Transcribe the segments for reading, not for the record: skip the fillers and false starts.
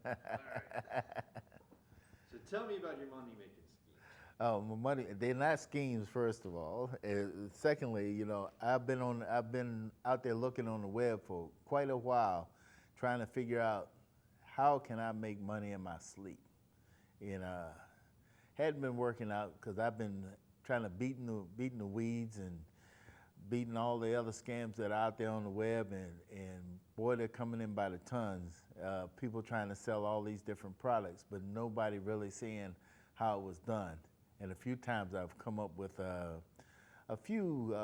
All right. So tell me about your money making schemes. Money. They're not schemes, first of all. Secondly, I've been out there looking on the web for quite a while, trying to figure out how can I make money in my sleep. And hadn't been working out because I've been trying to beating the weeds and beating all the other scams that are out there on the web, and boy, they're coming in by the tons. People trying to sell all these different products, but nobody really seeing how it was done. And a few times I've come up with a few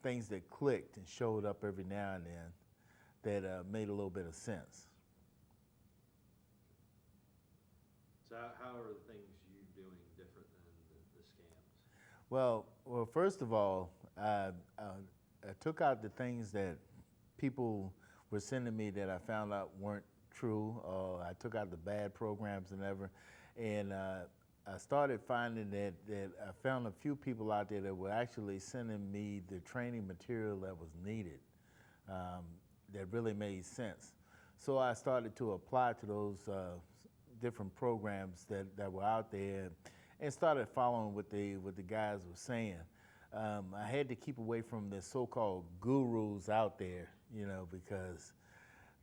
things that clicked and showed up every now and then that made a little bit of sense. So how are the things you doing different than the scams? Well, first of all, I took out the things that people were sending me that I found out weren't true. I took out the bad programs and ever, and I started finding that I found a few people out there that were actually sending me the training material that was needed, um, that really made sense. So I started to apply to those different programs that were out there, and started following what the guys were saying. I had to keep away from the so-called gurus out there, because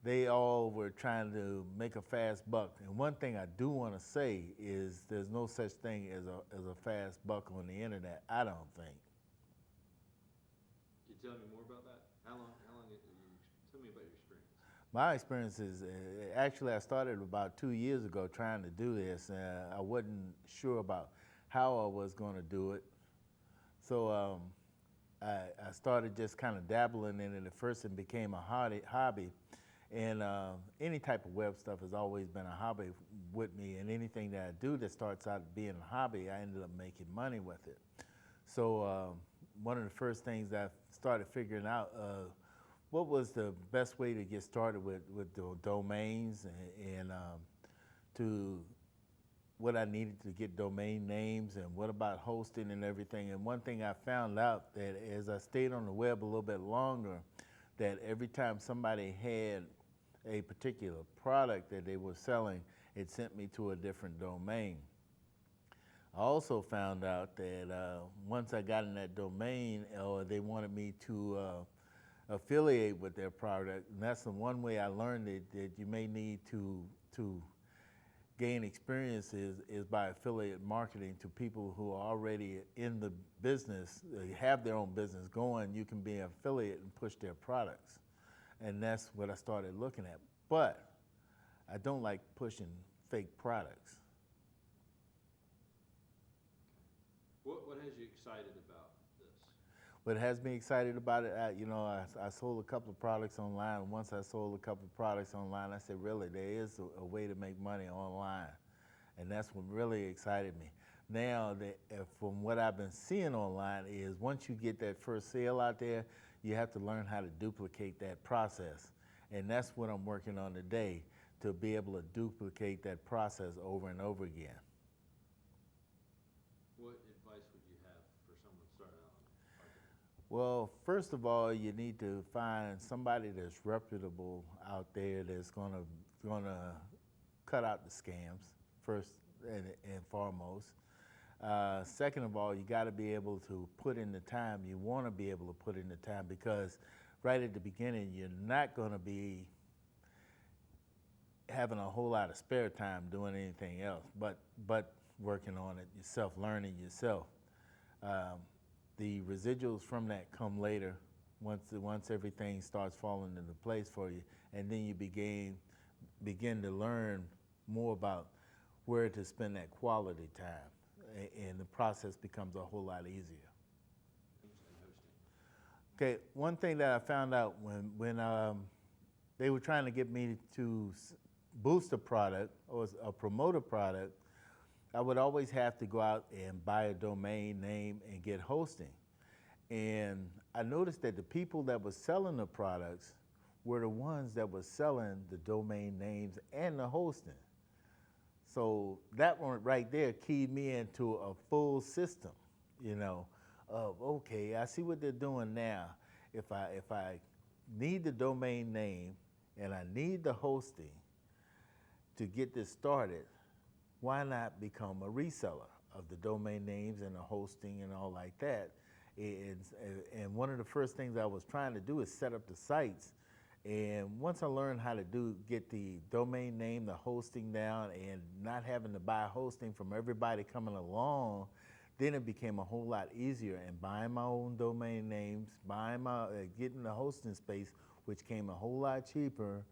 they all were trying to make a fast buck. And one thing I do want to say is there's no such thing as a fast buck on the internet, I don't think. Can you tell me more about that? How long you, tell me about your experience. My experience is actually I started about 2 years ago trying to do this. I wasn't sure about how I was going to do it. So I started just kind of dabbling in it at first and became a hobby. And any type of web stuff has always been a hobby with me. And anything that I do that starts out being a hobby, I ended up making money with it. So one of the first things I started figuring out what was the best way to get started with the domains and to what I needed to get domain names and what about hosting and everything. And one thing I found out that as I stayed on the web a little bit longer, that every time somebody had a particular product that they were selling, it sent me to a different domain. I also found out that once I got in that domain, they wanted me to affiliate with their product, and that's the one way I learned that you may need to gain experience is by affiliate marketing to people who are already in the business, they have their own business going. You can be an affiliate and push their products, and that's what I started looking at. But I don't like pushing fake products. What has you excited about this? What has me excited about it, I sold a couple of products online. Once I sold a couple of products online, I said, really, there is a way to make money online. And that's what really excited me. Now, from what I've been seeing online is once you get that first sale out there, you have to learn how to duplicate that process. And that's what I'm working on today, to be able to duplicate that process over and over again. What advice would you have for someone starting out on marketing? Well, first of all, you need to find somebody that's reputable out there that's gonna cut out the scams first and foremost. Second of all, you got to be able to put in the time. You want to be able to put in the time because right at the beginning, you're not going to be having a whole lot of spare time doing anything else, but working on it yourself, learning yourself. Um, the residuals from that come later once everything starts falling into place for you, and then you begin to learn more about where to spend that quality time, and the process becomes a whole lot easier. And hosting. Okay, one thing that I found out when they were trying to get me to boost a product or promote a product, I would always have to go out and buy a domain name and get hosting. And I noticed that the people that were selling the products were the ones that were selling the domain names and the hosting. So that one right there keyed me into a full system, you know, of okay, I see what they're doing now. If I need the domain name and I need the hosting, to get this started, why not become a reseller of the domain names and the hosting and all like that? And one of the first things I was trying to do is set up the sites. And once I learned how to get the domain name, the hosting down, and not having to buy hosting from everybody coming along, then it became a whole lot easier. And buying my own domain names, getting the hosting space, which came a whole lot cheaper,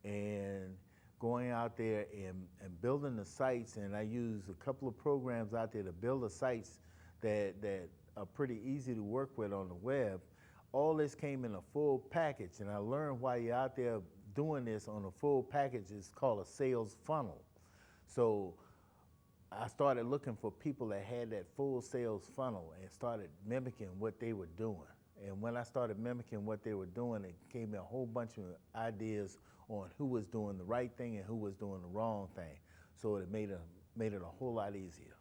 and going out there and building the sites. And I use a couple of programs out there to build the sites that are pretty easy to work with on the web. All this came in a full package, and I learned while you're out there doing this on a full package, it's called a sales funnel. So I started looking for people that had that full sales funnel and started mimicking what they were doing. And when I started mimicking what they were doing, it gave me a whole bunch of ideas on who was doing the right thing and who was doing the wrong thing. So it made it a whole lot easier.